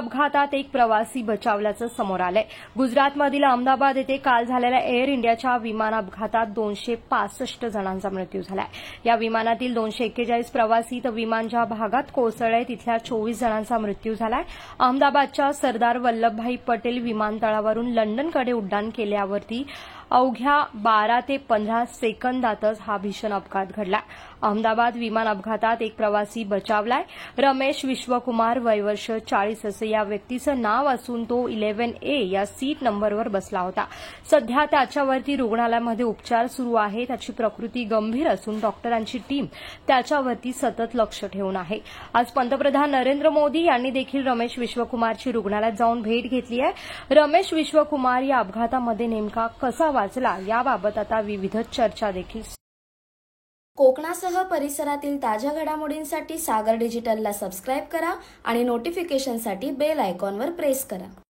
अपघातात एक प्रवासी बचावल्याचं समोर आलंय। गुजरातमधील अहमदाबाद येथे काल झालेल्या एअर इंडियाच्या विमान अपघातात 265 जणांचा मृत्यू झालाय। या विमानातील 241 प्रवासी तर विमान ज्या भागात कोसळलंय तिथल्या 24 जणांचा मृत्यू झालाय। अहमदाबादच्या सरदार वल्लभभाई पटेल विमानतळावरून लंडनकडे उड्डाण केल्यावरती अवघ्या 12 ते 15 सेकंदातच हा भीषण अपघात घडला। अहमदाबाद विमान अपघातात एक प्रवासी बचावलाय। रमेश विश्वकुमार वय वर्ष 40 असे या व्यक्तीचं नाव असून तो 11A या सीट नंबरवर बसला होता। सध्या त्याच्यावरती रुग्णालयामध्ये उपचार सुरू आहे। त्याची प्रकृती गंभीर असून डॉक्टरांची टीम त्याच्यावरती सतत लक्ष ठेवून आहे। आज पंतप्रधान नरेंद्र मोदी यांनी देखील रमेश विश्वकुमारची रुग्णालयात जाऊन भेट घेतली आहे। रमेश विश्वकुमार या अपघातामध्ये नेमका कसा वाचला याबाबत आता विविध चर्चा देखील। कोकणासह परिसरातील ताज्या घडामोडींसाठी सागर डिजिटलला सबस्क्राइब करा आणि नोटिफिकेशनसाठी बेल आयकॉनवर प्रेस करा।